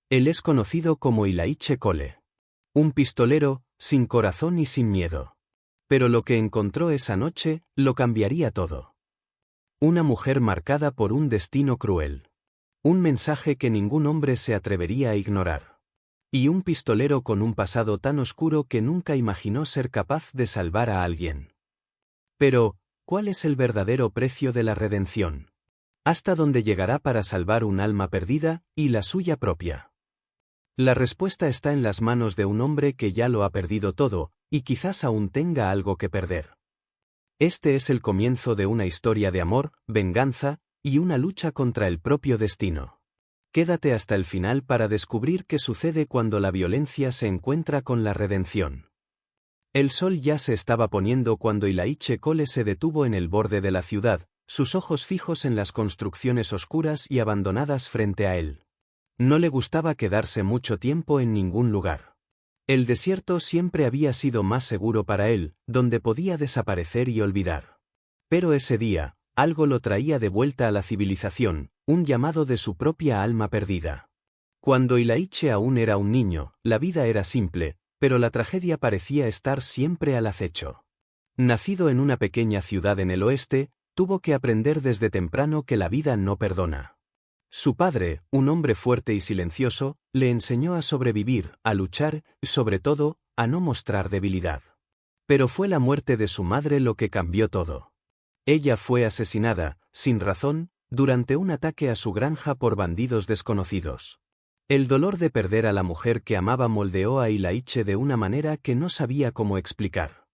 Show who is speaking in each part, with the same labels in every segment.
Speaker 1: Él es conocido como Ilaiche Cole. Un pistolero, sin corazón y sin miedo. Pero lo que encontró esa noche, lo cambiaría todo. Una mujer marcada por un destino cruel. Un mensaje que ningún hombre se atrevería a ignorar. Y un pistolero con un pasado tan oscuro que nunca imaginó ser capaz de salvar a alguien. Pero, ¿cuál es el verdadero precio de la redención? ¿Hasta dónde llegará para salvar un alma perdida, y la suya propia? La respuesta está en las manos de un hombre que ya lo ha perdido todo, y quizás aún tenga algo que perder. Este es el comienzo de una historia de amor, venganza, y una lucha contra el propio destino. Quédate hasta el final para descubrir qué sucede cuando la violencia se encuentra con la redención. El sol ya se estaba poniendo cuando Ilaiche Cole se detuvo en el borde de la ciudad, sus ojos fijos en las construcciones oscuras y abandonadas frente a él. No le gustaba quedarse mucho tiempo en ningún lugar. El desierto siempre había sido más seguro para él, donde podía desaparecer y olvidar. Pero ese día, algo lo traía de vuelta a la civilización, un llamado de su propia alma perdida. Cuando Ilaiche aún era un niño, la vida era simple, pero la tragedia parecía estar siempre al acecho. Nacido en una pequeña ciudad en el oeste, tuvo que aprender desde temprano que la vida no perdona. Su padre, un hombre fuerte y silencioso, le enseñó a sobrevivir, a luchar, y sobre todo, a no mostrar debilidad. Pero fue la muerte de su madre lo que cambió todo. Ella fue asesinada, sin razón, durante un ataque a su granja por bandidos desconocidos. El dolor de perder a la mujer que amaba moldeó a Ilaiche de una manera que no sabía cómo explicar.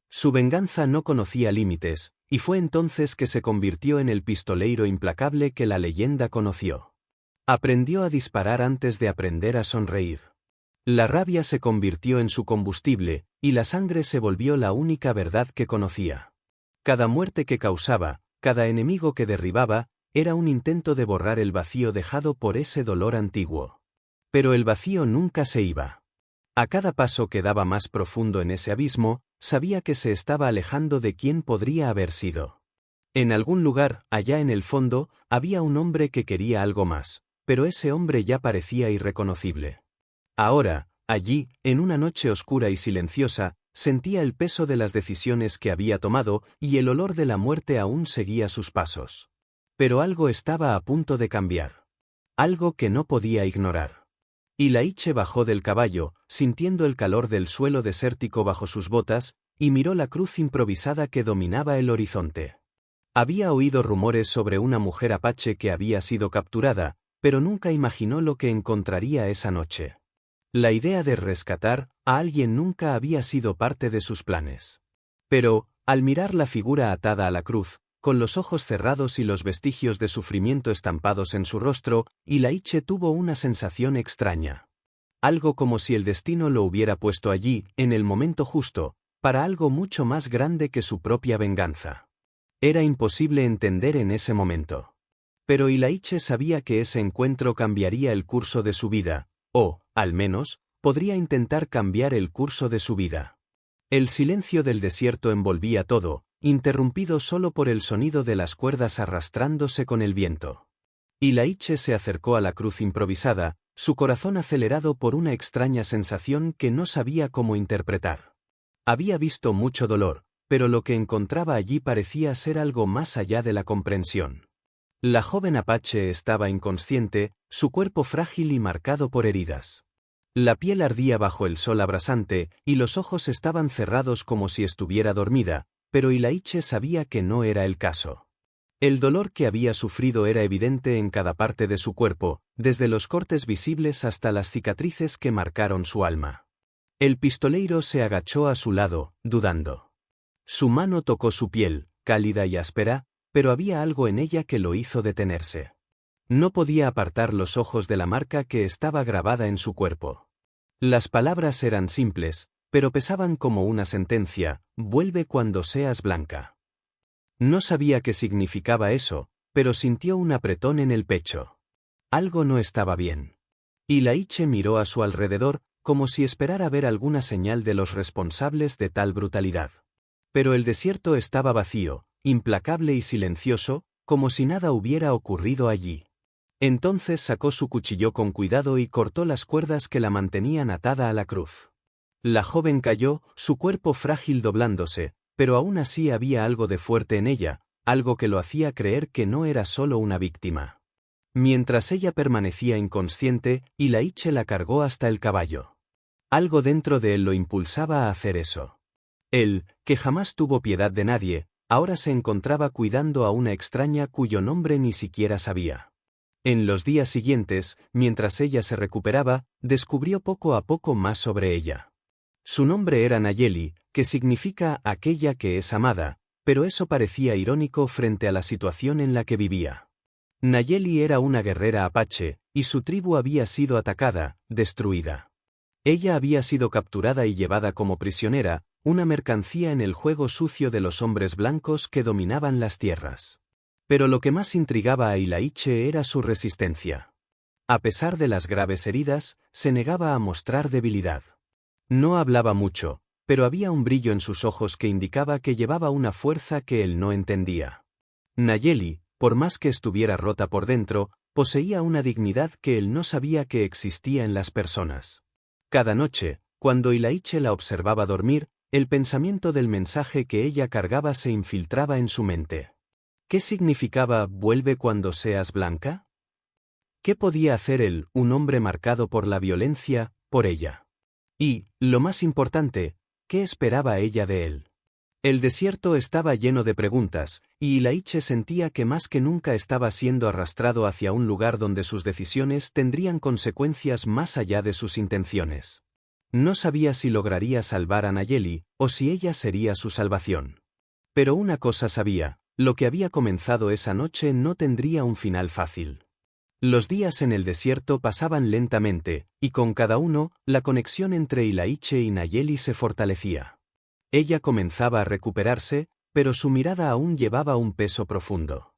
Speaker 1: Su venganza no conocía límites, y fue entonces que se convirtió en el pistoleiro implacable que la leyenda conoció. Aprendió a disparar antes de aprender a sonreír. La rabia se convirtió en su combustible, y la sangre se volvió la única verdad que conocía. Cada muerte que causaba, cada enemigo que derribaba, era un intento de borrar el vacío dejado por ese dolor antiguo. Pero el vacío nunca se iba. A cada paso que daba más profundo en ese abismo, sabía que se estaba alejando de quien podría haber sido. En algún lugar, allá en el fondo, había un hombre que quería algo más, pero ese hombre ya parecía irreconocible. Ahora, allí, en una noche oscura y silenciosa, sentía el peso de las decisiones que había tomado y el olor de la muerte aún seguía sus pasos. Pero algo estaba a punto de cambiar. Algo que no podía ignorar. Ilaiche bajó del caballo, sintiendo el calor del suelo desértico bajo sus botas, y miró la cruz improvisada que dominaba el horizonte. Había oído rumores sobre una mujer apache que había sido capturada, pero nunca imaginó lo que encontraría esa noche. La idea de rescatar a alguien nunca había sido parte de sus planes. Pero, al mirar la figura atada a la cruz, con los ojos cerrados y los vestigios de sufrimiento estampados en su rostro, Ilaiche tuvo una sensación extraña. Algo como si el destino lo hubiera puesto allí, en el momento justo, para algo mucho más grande que su propia venganza. Era imposible entender en ese momento. Pero Ilaiche sabía que ese encuentro cambiaría el curso de su vida, o, al menos, podría intentar cambiar el curso de su vida. El silencio del desierto envolvía todo, interrumpido solo por el sonido de las cuerdas arrastrándose con el viento. Ilaiche se acercó a la cruz improvisada, su corazón acelerado por una extraña sensación que no sabía cómo interpretar. Había visto mucho dolor, pero lo que encontraba allí parecía ser algo más allá de la comprensión. La joven apache estaba inconsciente, su cuerpo frágil y marcado por heridas. La piel ardía bajo el sol abrasante, y los ojos estaban cerrados como si estuviera dormida, pero Ilaiche sabía que no era el caso. El dolor que había sufrido era evidente en cada parte de su cuerpo, desde los cortes visibles hasta las cicatrices que marcaron su alma. El pistoleiro se agachó a su lado, dudando. Su mano tocó su piel, cálida y áspera, pero había algo en ella que lo hizo detenerse. No podía apartar los ojos de la marca que estaba grabada en su cuerpo. Las palabras eran simples, pero pesaban como una sentencia: vuelve cuando seas blanca. No sabía qué significaba eso, pero sintió un apretón en el pecho. Algo no estaba bien. Ilaiche miró a su alrededor, como si esperara ver alguna señal de los responsables de tal brutalidad. Pero el desierto estaba vacío, implacable y silencioso, como si nada hubiera ocurrido allí. Entonces sacó su cuchillo con cuidado y cortó las cuerdas que la mantenían atada a la cruz. La joven cayó, su cuerpo frágil doblándose, pero aún así había algo de fuerte en ella, algo que lo hacía creer que no era solo una víctima. Mientras ella permanecía inconsciente, Ilaiche la cargó hasta el caballo. Algo dentro de él lo impulsaba a hacer eso. Él, que jamás tuvo piedad de nadie, ahora se encontraba cuidando a una extraña cuyo nombre ni siquiera sabía. En los días siguientes, mientras ella se recuperaba, descubrió poco a poco más sobre ella. Su nombre era Nayeli, que significa aquella que es amada, pero eso parecía irónico frente a la situación en la que vivía. Nayeli era una guerrera apache, y su tribu había sido atacada, destruida. Ella había sido capturada y llevada como prisionera, una mercancía en el juego sucio de los hombres blancos que dominaban las tierras. Pero lo que más intrigaba a Ilaiche era su resistencia. A pesar de las graves heridas, se negaba a mostrar debilidad. No hablaba mucho, pero había un brillo en sus ojos que indicaba que llevaba una fuerza que él no entendía. Nayeli, por más que estuviera rota por dentro, poseía una dignidad que él no sabía que existía en las personas. Cada noche, cuando Ilaiche la observaba dormir, el pensamiento del mensaje que ella cargaba se infiltraba en su mente. ¿Qué significaba «vuelve cuando seas blanca»? ¿Qué podía hacer él, un hombre marcado por la violencia, por ella? Y, lo más importante, ¿qué esperaba ella de él? El desierto estaba lleno de preguntas, y Ilaiche sentía que más que nunca estaba siendo arrastrado hacia un lugar donde sus decisiones tendrían consecuencias más allá de sus intenciones. No sabía si lograría salvar a Nayeli, o si ella sería su salvación. Pero una cosa sabía, lo que había comenzado esa noche no tendría un final fácil. Los días en el desierto pasaban lentamente, y con cada uno, la conexión entre Ilaiche y Nayeli se fortalecía. Ella comenzaba a recuperarse, pero su mirada aún llevaba un peso profundo.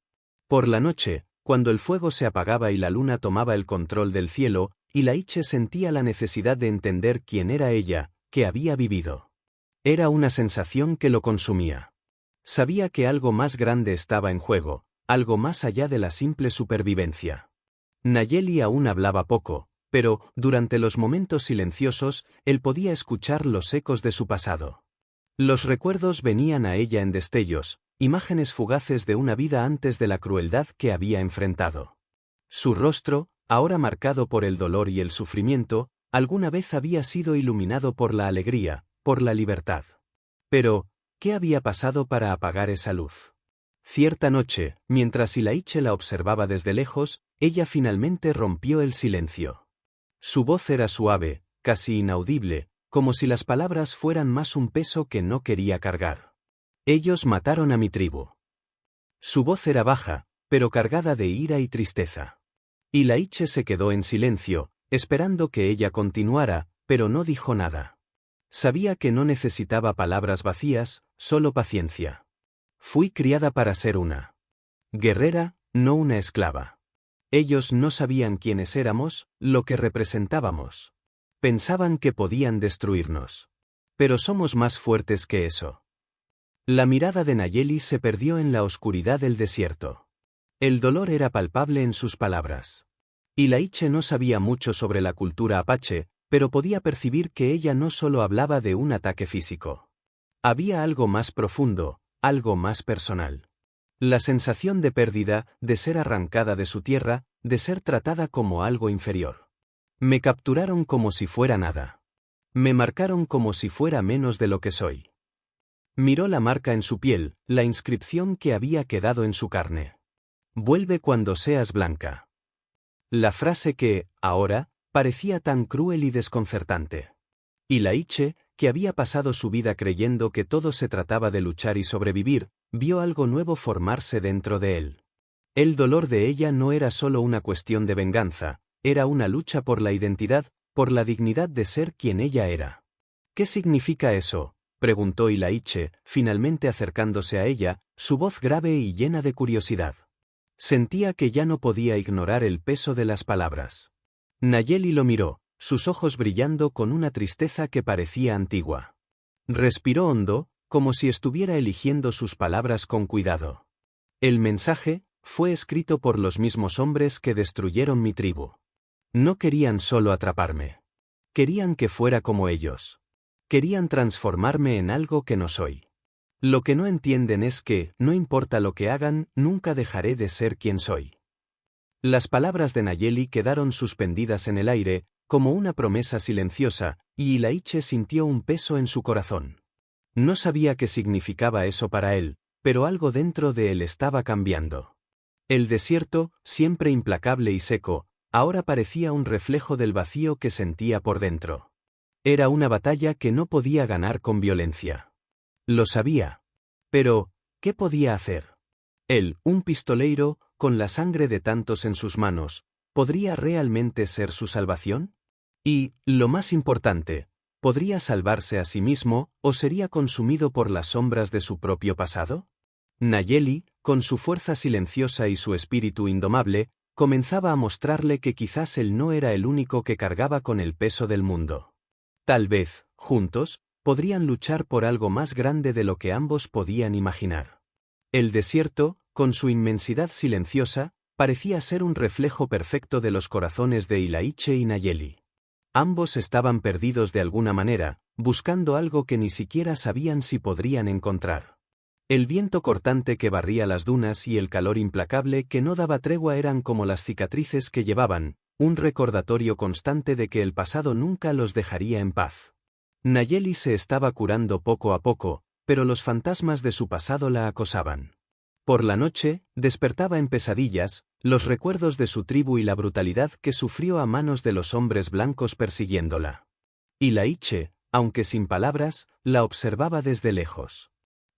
Speaker 1: Por la noche, cuando el fuego se apagaba y la luna tomaba el control del cielo, Ilaiche sentía la necesidad de entender quién era ella, qué había vivido. Era una sensación que lo consumía. Sabía que algo más grande estaba en juego, algo más allá de la simple supervivencia. Nayeli aún hablaba poco, pero, durante los momentos silenciosos, él podía escuchar los ecos de su pasado. Los recuerdos venían a ella en destellos, imágenes fugaces de una vida antes de la crueldad que había enfrentado. Su rostro, ahora marcado por el dolor y el sufrimiento, alguna vez había sido iluminado por la alegría, por la libertad. Pero, ¿qué había pasado para apagar esa luz? Cierta noche, mientras Ilaiche la observaba desde lejos, ella finalmente rompió el silencio. Su voz era suave, casi inaudible, como si las palabras fueran más un peso que no quería cargar. Ellos mataron a mi tribu. Su voz era baja, pero cargada de ira y tristeza. Ilaiche se quedó en silencio, esperando que ella continuara, pero no dijo nada. Sabía que no necesitaba palabras vacías, solo paciencia. Fui criada para ser una guerrera, no una esclava. Ellos no sabían quiénes éramos, lo que representábamos. Pensaban que podían destruirnos. Pero somos más fuertes que eso. La mirada de Nayeli se perdió en la oscuridad del desierto. El dolor era palpable en sus palabras. Ilaiche no sabía mucho sobre la cultura apache, pero podía percibir que ella no solo hablaba de un ataque físico. Había algo más profundo, algo más personal. La sensación de pérdida, de ser arrancada de su tierra, de ser tratada como algo inferior. Me capturaron como si fuera nada. Me marcaron como si fuera menos de lo que soy. Miró la marca en su piel, la inscripción que había quedado en su carne. Vuelve cuando seas blanca. La frase que, ahora, parecía tan cruel y desconcertante. Ilaiche, que había pasado su vida creyendo que todo se trataba de luchar y sobrevivir, vio algo nuevo formarse dentro de él. El dolor de ella no era solo una cuestión de venganza, era una lucha por la identidad, por la dignidad de ser quien ella era. ¿Qué significa eso?, preguntó Ilaiche, finalmente acercándose a ella, su voz grave y llena de curiosidad. Sentía que ya no podía ignorar el peso de las palabras. Nayeli lo miró, sus ojos brillando con una tristeza que parecía antigua. Respiró hondo, como si estuviera eligiendo sus palabras con cuidado. El mensaje, Fue escrito por los mismos hombres que destruyeron mi tribu. No querían solo atraparme. Querían que fuera como ellos. Querían transformarme en algo que no soy. Lo que no entienden es que, no importa lo que hagan, nunca dejaré de ser quien soy. Las palabras de Nayeli quedaron suspendidas en el aire, como una promesa silenciosa, y Ilaiche sintió un peso en su corazón. No sabía qué significaba eso para él, pero algo dentro de él estaba cambiando. El desierto, siempre implacable y seco, ahora parecía un reflejo del vacío que sentía por dentro. Era una batalla que no podía ganar con violencia. Lo sabía. Pero, ¿qué podía hacer? Él, un pistoleiro, con la sangre de tantos en sus manos, ¿podría realmente ser su salvación? Y, lo más importante, ¿podría salvarse a sí mismo o sería consumido por las sombras de su propio pasado? Nayeli, con su fuerza silenciosa y su espíritu indomable, comenzaba a mostrarle que quizás él no era el único que cargaba con el peso del mundo. Tal vez, juntos, podrían luchar por algo más grande de lo que ambos podían imaginar. El desierto, con su inmensidad silenciosa, parecía ser un reflejo perfecto de los corazones de Ilaiche y Nayeli. Ambos estaban perdidos de alguna manera, buscando algo que ni siquiera sabían si podrían encontrar. El viento cortante que barría las dunas y el calor implacable que no daba tregua eran como las cicatrices que llevaban, un recordatorio constante de que el pasado nunca los dejaría en paz. Nayeli se estaba curando poco a poco, pero los fantasmas de su pasado la acosaban. Por la noche, despertaba en pesadillas, los recuerdos de su tribu y la brutalidad que sufrió a manos de los hombres blancos persiguiéndola. Ilaiche, aunque sin palabras, la observaba desde lejos.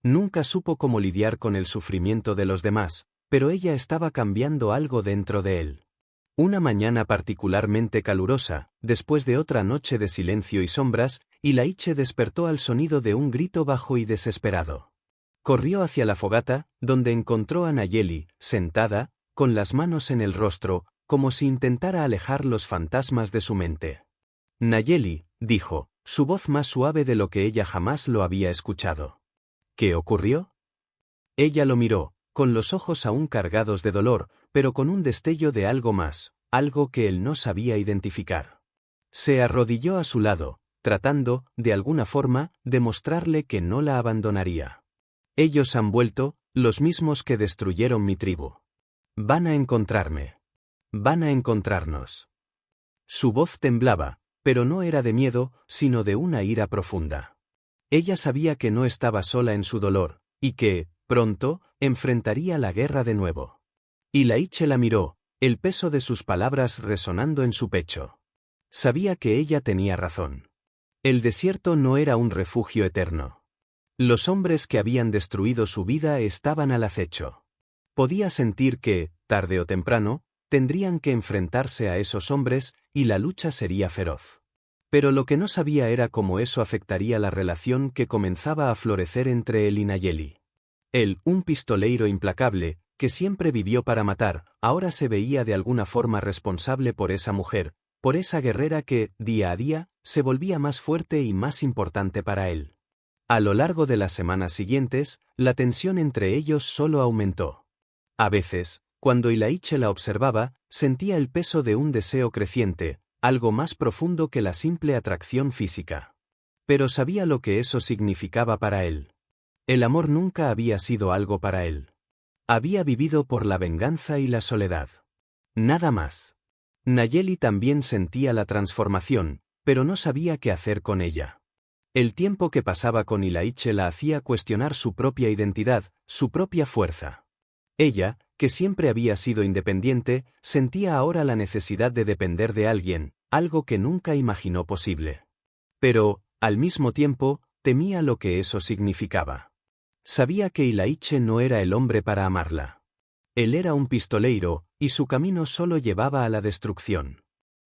Speaker 1: Nunca supo cómo lidiar con el sufrimiento de los demás, pero ella estaba cambiando algo dentro de él. Una mañana particularmente calurosa, después de otra noche de silencio y sombras, Ilaiche despertó al sonido de un grito bajo y desesperado. Corrió hacia la fogata, donde encontró a Nayeli, sentada, con las manos en el rostro, como si intentara alejar los fantasmas de su mente. Nayeli, dijo, su voz más suave de lo que ella jamás lo había escuchado. ¿Qué ocurrió? Ella lo miró, con los ojos aún cargados de dolor, pero con un destello de algo más, algo que él no sabía identificar. Se arrodilló a su lado, tratando, de alguna forma, de mostrarle que no la abandonaría. Ellos han vuelto, los mismos que destruyeron mi tribu. Van a encontrarme. Van a encontrarnos. Su voz temblaba, pero no era de miedo, sino de una ira profunda. Ella sabía que no estaba sola en su dolor, y que, pronto, enfrentaría la guerra de nuevo. Ilaiche la miró, el peso de sus palabras resonando en su pecho. Sabía que ella tenía razón. El desierto no era un refugio eterno. Los hombres que habían destruido su vida estaban al acecho. Podía sentir que, tarde o temprano, tendrían que enfrentarse a esos hombres, y la lucha sería feroz. Pero lo que no sabía era cómo eso afectaría la relación que comenzaba a florecer entre él y Nayeli. Él, un pistoleiro implacable, que siempre vivió para matar, ahora se veía de alguna forma responsable por esa mujer, por esa guerrera que, día a día, se volvía más fuerte y más importante para él. A lo largo de las semanas siguientes, la tensión entre ellos solo aumentó. A veces, cuando Ilaiche la observaba, sentía el peso de un deseo creciente, algo más profundo que la simple atracción física. Pero sabía lo que eso significaba para él. El amor nunca había sido algo para él. Había vivido por la venganza y la soledad. Nada más. Nayeli también sentía la transformación, pero no sabía qué hacer con ella. El tiempo que pasaba con Ilaiche la hacía cuestionar su propia identidad, su propia fuerza. Ella, que siempre había sido independiente, sentía ahora la necesidad de depender de alguien, algo que nunca imaginó posible. Pero, al mismo tiempo, temía lo que eso significaba. Sabía que Ilaiche no era el hombre para amarla. Él era un pistoleiro, y su camino solo llevaba a la destrucción.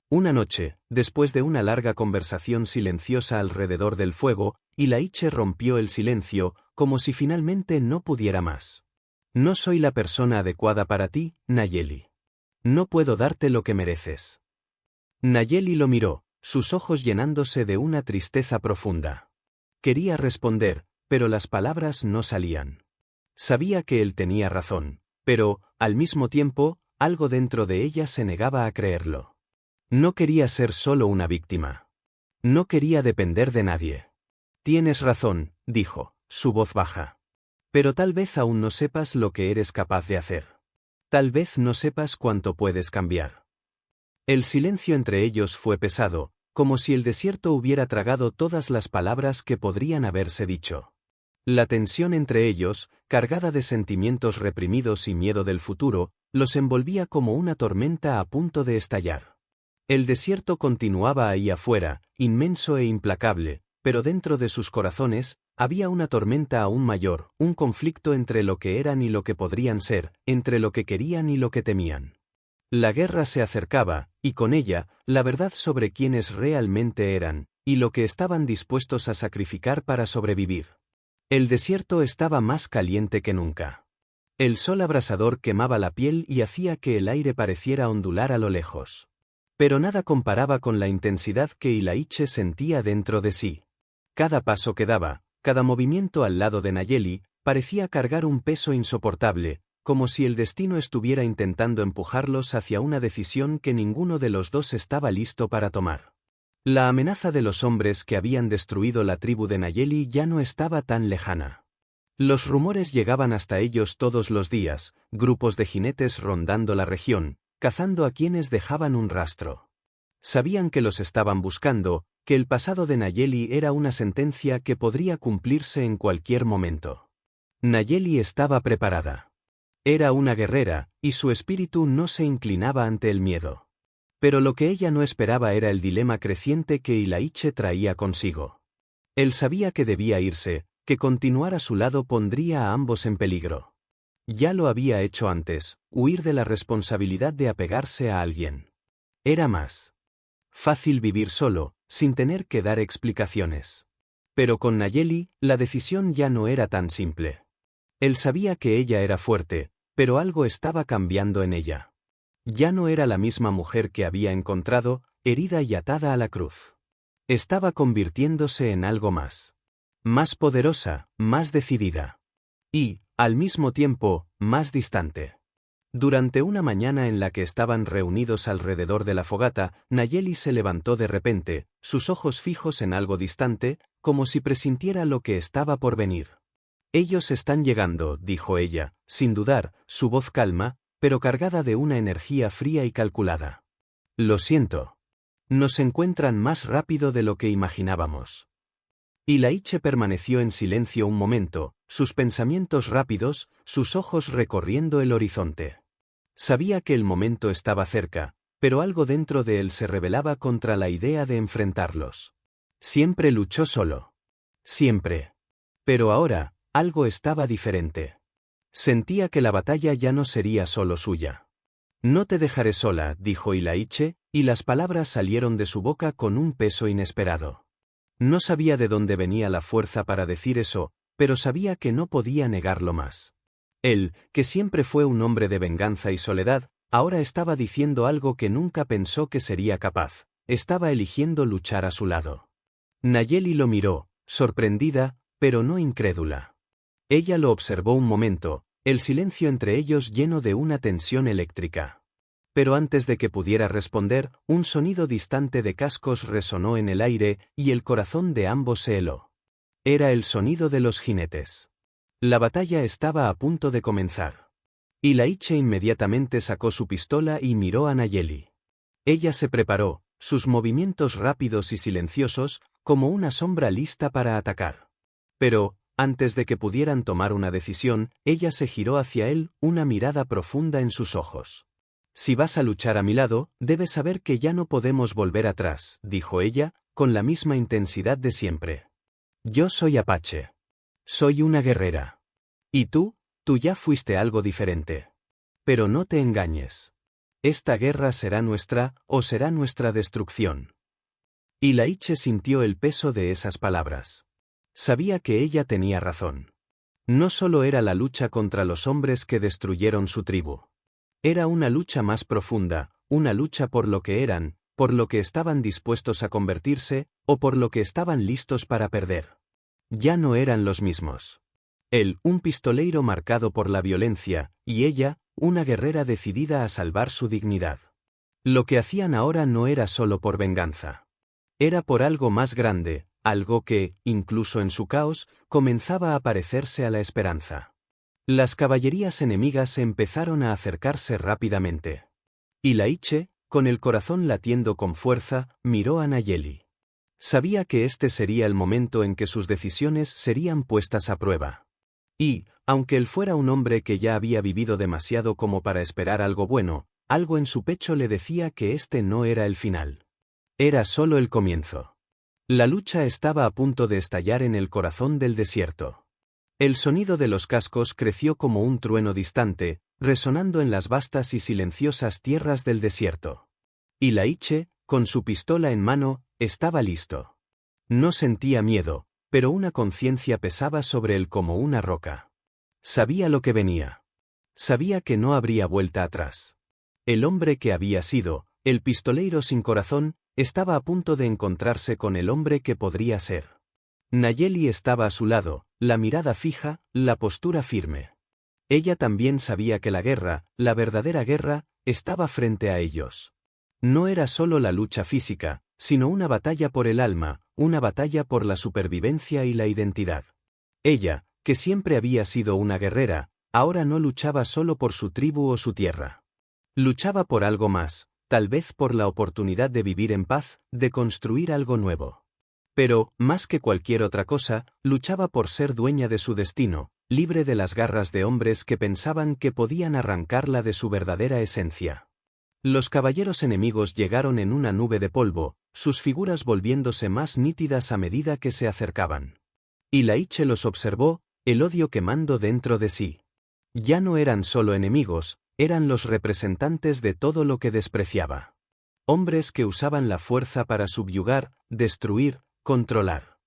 Speaker 1: Una noche, después de una larga conversación silenciosa alrededor del fuego, Ilaiche rompió el silencio, como si finalmente no pudiera más. No soy la persona adecuada para ti, Nayeli. No puedo darte lo que mereces. Nayeli lo miró, sus ojos llenándose de una tristeza profunda. Quería responder, pero las palabras no salían. Sabía que él tenía razón, Pero, al mismo tiempo, algo dentro de ella se negaba a creerlo. No quería ser solo una víctima. No quería depender de nadie. Tienes razón, dijo, su voz baja. Pero tal vez aún no sepas lo que eres capaz de hacer. Tal vez no sepas cuánto puedes cambiar. El silencio entre ellos fue pesado, como si el desierto hubiera tragado todas las palabras que podrían haberse dicho. La tensión entre ellos, cargada de sentimientos reprimidos y miedo del futuro, los envolvía como una tormenta a punto de estallar. El desierto continuaba ahí afuera, inmenso e implacable, pero dentro de sus corazones, había una tormenta aún mayor, un conflicto entre lo que eran y lo que podrían ser, entre lo que querían y lo que temían. La guerra se acercaba, y con ella, la verdad sobre quiénes realmente eran, y lo que estaban dispuestos a sacrificar para sobrevivir. El desierto estaba más caliente que nunca. El sol abrasador quemaba la piel y hacía que el aire pareciera ondular a lo lejos. Pero nada comparaba con la intensidad que Ilaiche sentía dentro de sí. Cada paso que daba, cada movimiento al lado de Nayeli, parecía cargar un peso insoportable, como si el destino estuviera intentando empujarlos hacia una decisión que ninguno de los dos estaba listo para tomar. La amenaza de los hombres que habían destruido la tribu de Nayeli ya no estaba tan lejana. Los rumores llegaban hasta ellos todos los días, grupos de jinetes rondando la región, cazando a quienes dejaban un rastro. Sabían que los estaban buscando, que el pasado de Nayeli era una sentencia que podría cumplirse en cualquier momento. Nayeli estaba preparada. Era una guerrera, y su espíritu no se inclinaba ante el miedo. Pero lo que ella no esperaba era el dilema creciente que Ilaiche traía consigo. Él sabía que debía irse, que continuar a su lado pondría a ambos en peligro. Ya lo había hecho antes, huir de la responsabilidad de apegarse a alguien. Era más fácil vivir solo, sin tener que dar explicaciones. Pero con Nayeli, la decisión ya no era tan simple. Él sabía que ella era fuerte, pero algo estaba cambiando en ella. Ya no era la misma mujer que había encontrado, herida y atada a la cruz. Estaba convirtiéndose en algo más. Más poderosa, más decidida. Y, al mismo tiempo, más distante. Durante una mañana en la que estaban reunidos alrededor de la fogata, Nayeli se levantó de repente, sus ojos fijos en algo distante, como si presintiera lo que estaba por venir. Ellos están llegando, dijo ella, sin dudar, su voz calma, pero cargada de una energía fría y calculada. Lo siento. Nos encuentran más rápido de lo que imaginábamos. Ilaiche permaneció en silencio un momento, sus pensamientos rápidos, sus ojos recorriendo el horizonte. Sabía que el momento estaba cerca, pero algo dentro de él se rebelaba contra la idea de enfrentarlos. Siempre luchó solo. Siempre. Pero ahora, algo estaba diferente. Sentía que la batalla ya no sería solo suya. No te dejaré sola, dijo Ilaiche, y las palabras salieron de su boca con un peso inesperado. No sabía de dónde venía la fuerza para decir eso, pero sabía que no podía negarlo más. Él, que siempre fue un hombre de venganza y soledad, ahora estaba diciendo algo que nunca pensó que sería capaz, estaba eligiendo luchar a su lado. Nayeli lo miró, sorprendida, pero no incrédula. Ella lo observó un momento, el silencio entre ellos lleno de una tensión eléctrica. Pero antes de que pudiera responder, un sonido distante de cascos resonó en el aire, y el corazón de ambos se heló. Era el sonido de los jinetes. La batalla estaba a punto de comenzar. Ilaiche inmediatamente sacó su pistola y miró a Nayeli. Ella se preparó, sus movimientos rápidos y silenciosos, como una sombra lista para atacar. Pero, antes de que pudieran tomar una decisión, ella se giró hacia él, una mirada profunda en sus ojos. Si vas a luchar a mi lado, debes saber que ya no podemos volver atrás, dijo ella, con la misma intensidad de siempre. Yo soy Apache. Soy una guerrera. Y tú ya fuiste algo diferente. Pero no te engañes. Esta guerra será nuestra, o será nuestra destrucción. Ilaiche sintió el peso de esas palabras. Sabía que ella tenía razón. No solo era la lucha contra los hombres que destruyeron su tribu. Era una lucha más profunda, una lucha por lo que eran, por lo que estaban dispuestos a convertirse, o por lo que estaban listos para perder. Ya no eran los mismos. Él, un pistoleiro marcado por la violencia, y ella, una guerrera decidida a salvar su dignidad. Lo que hacían ahora no era solo por venganza. Era por algo más grande, algo que, incluso en su caos, comenzaba a parecerse a la esperanza. Las caballerías enemigas empezaron a acercarse rápidamente. Y Laiche, con el corazón latiendo con fuerza, miró a Nayeli. Sabía que este sería el momento en que sus decisiones serían puestas a prueba. Y, aunque él fuera un hombre que ya había vivido demasiado como para esperar algo bueno, algo en su pecho le decía que este no era el final. Era solo el comienzo. La lucha estaba a punto de estallar en el corazón del desierto. El sonido de los cascos creció como un trueno distante, resonando en las vastas y silenciosas tierras del desierto. Y Laiche, con su pistola en mano, estaba listo. No sentía miedo, pero una conciencia pesaba sobre él como una roca. Sabía lo que venía. Sabía que no habría vuelta atrás. El hombre que había sido, el pistoleiro sin corazón, estaba a punto de encontrarse con el hombre que podría ser. Nayeli estaba a su lado, la mirada fija, la postura firme. Ella también sabía que la guerra, la verdadera guerra, estaba frente a ellos. No era solo la lucha física, sino una batalla por el alma, una batalla por la supervivencia y la identidad. Ella, que siempre había sido una guerrera, ahora no luchaba solo por su tribu o su tierra. Luchaba por algo más, tal vez por la oportunidad de vivir en paz, de construir algo nuevo. Pero, más que cualquier otra cosa, luchaba por ser dueña de su destino, libre de las garras de hombres que pensaban que podían arrancarla de su verdadera esencia. Los caballeros enemigos llegaron en una nube de polvo, sus figuras volviéndose más nítidas a medida que se acercaban. Y Laiche los observó, el odio quemando dentro de sí. Ya no eran solo enemigos, eran los representantes de todo lo que despreciaba. Hombres que usaban la fuerza para subyugar, destruir, controlar.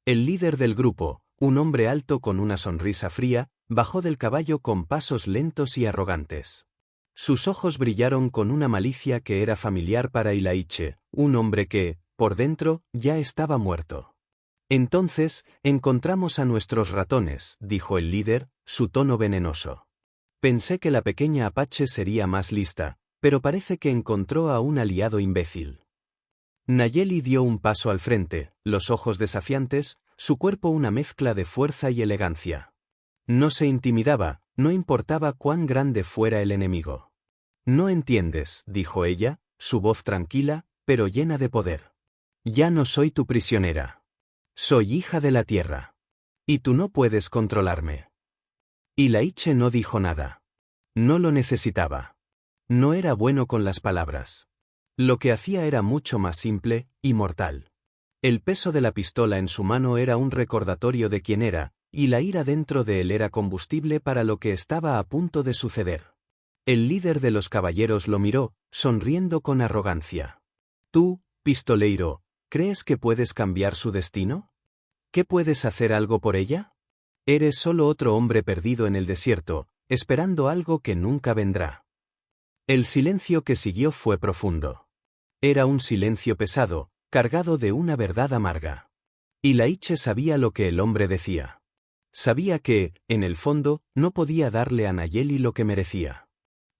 Speaker 1: El líder del grupo, un hombre alto con una sonrisa fría, bajó del caballo con pasos lentos y arrogantes. Sus ojos brillaron con una malicia que era familiar para Laiche, un hombre que, por dentro, ya estaba muerto. Entonces, encontramos a nuestros ratones, dijo el líder, su tono venenoso. Pensé que la pequeña Apache sería más lista, pero parece que encontró a un aliado imbécil. Nayeli dio un paso al frente, los ojos desafiantes, su cuerpo una mezcla de fuerza y elegancia. No se intimidaba, no importaba cuán grande fuera el enemigo. No entiendes, dijo ella, su voz tranquila, pero llena de poder. Ya no soy tu prisionera. Soy hija de la tierra. Y tú no puedes controlarme. Y Laiche no dijo nada. No lo necesitaba. No era bueno con las palabras. Lo que hacía era mucho más simple y mortal. El peso de la pistola en su mano era un recordatorio de quién era, y la ira dentro de él era combustible para lo que estaba a punto de suceder. El líder de los caballeros lo miró, sonriendo con arrogancia. Tú, pistoleiro, ¿crees que puedes cambiar su destino? ¿Qué puedes hacer algo por ella? Eres solo otro hombre perdido en el desierto, esperando algo que nunca vendrá. El silencio que siguió fue profundo. Era un silencio pesado, cargado de una verdad amarga. Y Laiche sabía lo que el hombre decía. Sabía que, en el fondo, no podía darle a Nayeli lo que merecía.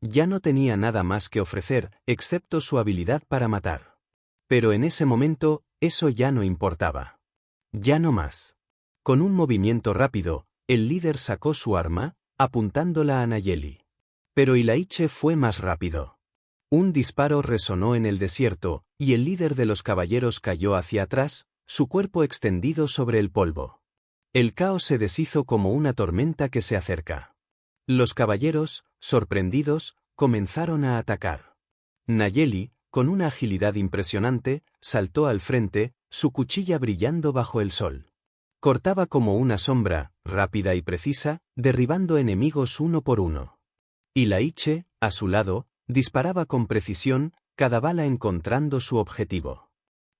Speaker 1: Ya no tenía nada más que ofrecer, excepto su habilidad para matar. Pero en ese momento, eso ya no importaba. Ya no más. Con un movimiento rápido, el líder sacó su arma, apuntándola a Nayeli. Pero Laiche fue más rápido. Un disparo resonó en el desierto, y el líder de los caballeros cayó hacia atrás, su cuerpo extendido sobre el polvo. El caos se deshizo como una tormenta que se acerca. Los caballeros, sorprendidos, comenzaron a atacar. Nayeli, con una agilidad impresionante, saltó al frente, su cuchilla brillando bajo el sol. Cortaba como una sombra, rápida y precisa, derribando enemigos uno por uno. Y Laiche, a su lado, disparaba con precisión, cada bala encontrando su objetivo.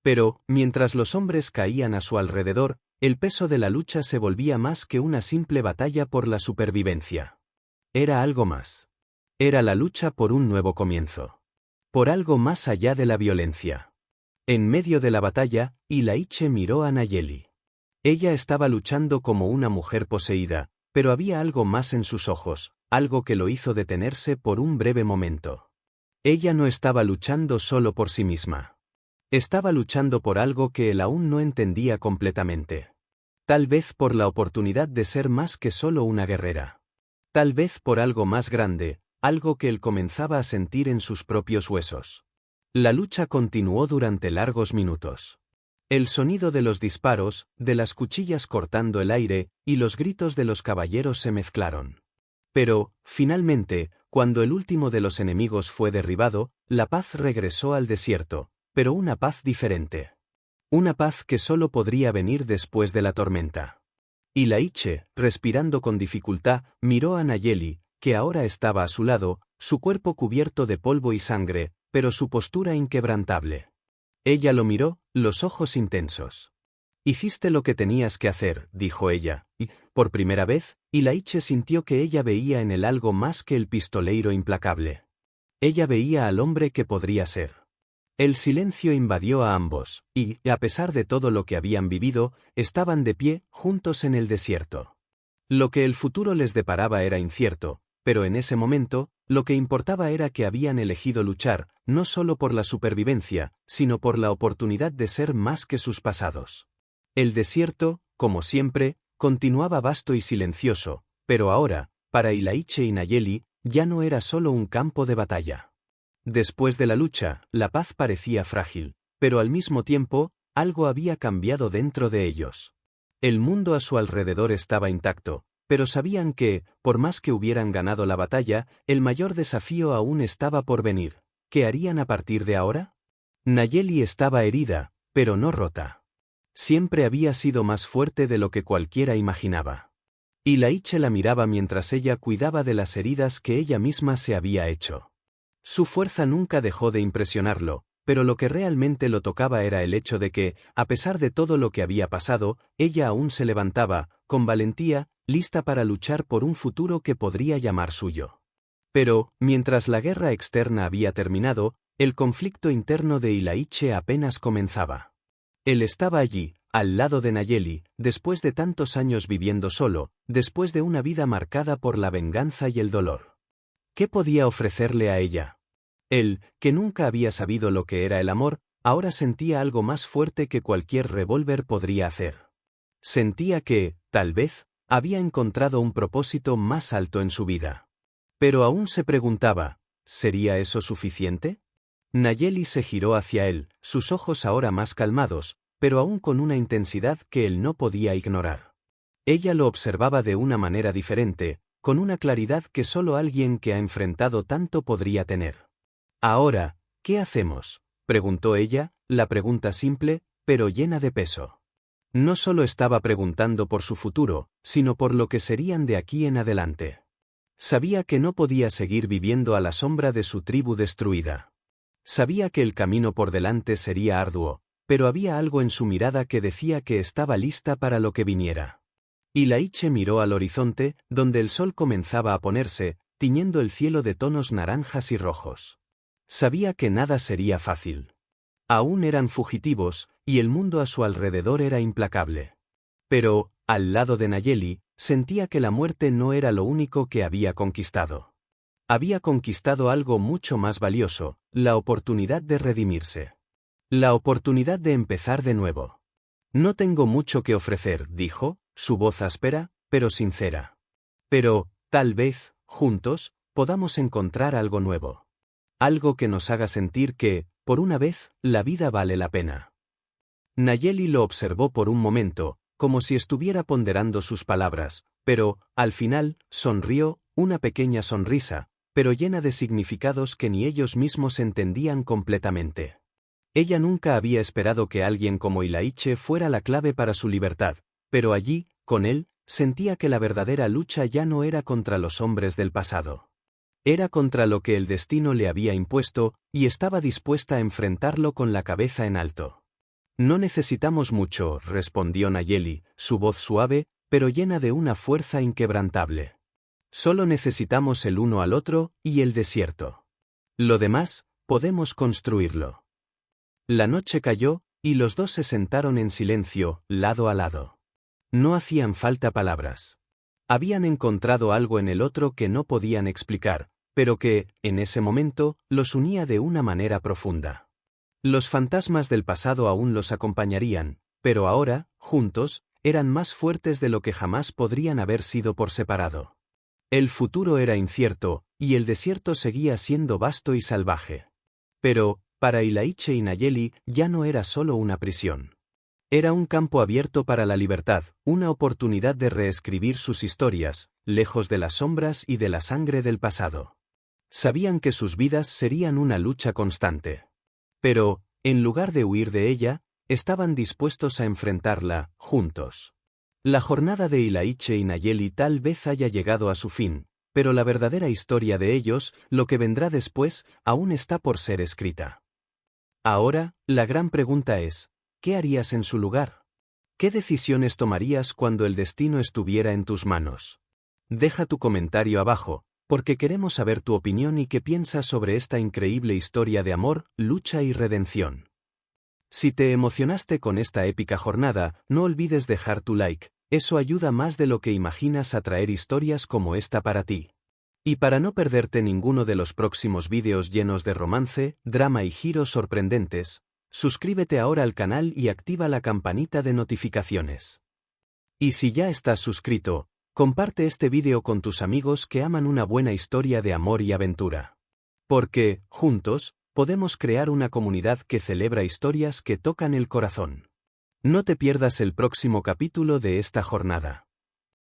Speaker 1: Pero, mientras los hombres caían a su alrededor, el peso de la lucha se volvía más que una simple batalla por la supervivencia. Era algo más. Era la lucha por un nuevo comienzo. Por algo más allá de la violencia. En medio de la batalla, Laiche miró a Nayeli. Ella estaba luchando como una mujer poseída, pero había algo más en sus ojos, algo que lo hizo detenerse por un breve momento. Ella no estaba luchando solo por sí misma. Estaba luchando por algo que él aún no entendía completamente. Tal vez por la oportunidad de ser más que solo una guerrera. Tal vez por algo más grande, algo que él comenzaba a sentir en sus propios huesos. La lucha continuó durante largos minutos. El sonido de los disparos, de las cuchillas cortando el aire, y los gritos de los caballeros se mezclaron. Pero, finalmente, cuando el último de los enemigos fue derribado, la paz regresó al desierto, pero una paz diferente. Una paz que solo podría venir después de la tormenta. Y Laiche, respirando con dificultad, miró a Nayeli, que ahora estaba a su lado, su cuerpo cubierto de polvo y sangre, pero su postura inquebrantable. Ella lo miró, los ojos intensos. «Hiciste lo que tenías que hacer», dijo ella, y, por primera vez, Laiche sintió que ella veía en él algo más que el pistoleiro implacable. Ella veía al hombre que podría ser. El silencio invadió a ambos, y, a pesar de todo lo que habían vivido, estaban de pie, juntos en el desierto. Lo que el futuro les deparaba era incierto, pero en ese momento, lo que importaba era que habían elegido luchar, no solo por la supervivencia, sino por la oportunidad de ser más que sus pasados. El desierto, como siempre, continuaba vasto y silencioso, pero ahora, para Laiche y Nayeli, ya no era solo un campo de batalla. Después de la lucha, la paz parecía frágil, pero al mismo tiempo, algo había cambiado dentro de ellos. El mundo a su alrededor estaba intacto, pero sabían que, por más que hubieran ganado la batalla, el mayor desafío aún estaba por venir. ¿Qué harían a partir de ahora? Nayeli estaba herida, pero no rota. Siempre había sido más fuerte de lo que cualquiera imaginaba. Laiche la miraba mientras ella cuidaba de las heridas que ella misma se había hecho. Su fuerza nunca dejó de impresionarlo, pero lo que realmente lo tocaba era el hecho de que, a pesar de todo lo que había pasado, ella aún se levantaba, con valentía, lista para luchar por un futuro que podría llamar suyo. Pero, mientras la guerra externa había terminado, el conflicto interno de Laiche apenas comenzaba. Él estaba allí, al lado de Nayeli, después de tantos años viviendo solo, después de una vida marcada por la venganza y el dolor. ¿Qué podía ofrecerle a ella? Él, que nunca había sabido lo que era el amor, ahora sentía algo más fuerte que cualquier revólver podría hacer. Sentía que, tal vez, había encontrado un propósito más alto en su vida. Pero aún se preguntaba, ¿sería eso suficiente? Nayeli se giró hacia él, sus ojos ahora más calmados, pero aún con una intensidad que él no podía ignorar. Ella lo observaba de una manera diferente, con una claridad que solo alguien que ha enfrentado tanto podría tener. «Ahora, ¿qué hacemos?», preguntó ella, la pregunta simple, pero llena de peso. No solo estaba preguntando por su futuro, sino por lo que serían de aquí en adelante. Sabía que no podía seguir viviendo a la sombra de su tribu destruida. Sabía que el camino por delante sería arduo, pero había algo en su mirada que decía que estaba lista para lo que viniera. Laiche miró al horizonte, donde el sol comenzaba a ponerse, tiñendo el cielo de tonos naranjas y rojos. Sabía que nada sería fácil. Aún eran fugitivos, y el mundo a su alrededor era implacable. Pero, al lado de Nayeli, sentía que la muerte no era lo único que había conquistado. Había conquistado algo mucho más valioso, la oportunidad de redimirse. La oportunidad de empezar de nuevo. «No tengo mucho que ofrecer», dijo, su voz áspera, pero sincera. «Pero, tal vez, juntos, podamos encontrar algo nuevo. Algo que nos haga sentir que, por una vez, la vida vale la pena». Nayeli lo observó por un momento, como si estuviera ponderando sus palabras, pero, al final, sonrió, una pequeña sonrisa, pero llena de significados que ni ellos mismos entendían completamente. Ella nunca había esperado que alguien como Laiche fuera la clave para su libertad, pero allí, con él, sentía que la verdadera lucha ya no era contra los hombres del pasado. Era contra lo que el destino le había impuesto, y estaba dispuesta a enfrentarlo con la cabeza en alto. «No necesitamos mucho», respondió Nayeli, su voz suave, pero llena de una fuerza inquebrantable. «Solo necesitamos el uno al otro, y el desierto. Lo demás, podemos construirlo». La noche cayó, y los dos se sentaron en silencio, lado a lado. No hacían falta palabras. Habían encontrado algo en el otro que no podían explicar, pero que, en ese momento, los unía de una manera profunda. Los fantasmas del pasado aún los acompañarían, pero ahora, juntos, eran más fuertes de lo que jamás podrían haber sido por separado. El futuro era incierto, y el desierto seguía siendo vasto y salvaje. Pero, para Ilaiche y Nayeli, ya no era solo una prisión. Era un campo abierto para la libertad, una oportunidad de reescribir sus historias, lejos de las sombras y de la sangre del pasado. Sabían que sus vidas serían una lucha constante. Pero, en lugar de huir de ella, estaban dispuestos a enfrentarla, juntos. La jornada de Ilaiche y Nayeli tal vez haya llegado a su fin, pero la verdadera historia de ellos, lo que vendrá después, aún está por ser escrita. Ahora, la gran pregunta es, ¿qué harías en su lugar? ¿Qué decisiones tomarías cuando el destino estuviera en tus manos? Deja tu comentario abajo, porque queremos saber tu opinión y qué piensas sobre esta increíble historia de amor, lucha y redención. Si te emocionaste con esta épica jornada, no olvides dejar tu like, eso ayuda más de lo que imaginas a traer historias como esta para ti. Y para no perderte ninguno de los próximos vídeos llenos de romance, drama y giros sorprendentes, suscríbete ahora al canal y activa la campanita de notificaciones. Y si ya estás suscrito, comparte este vídeo con tus amigos que aman una buena historia de amor y aventura. Porque, juntos, podemos crear una comunidad que celebra historias que tocan el corazón. No te pierdas el próximo capítulo de esta jornada.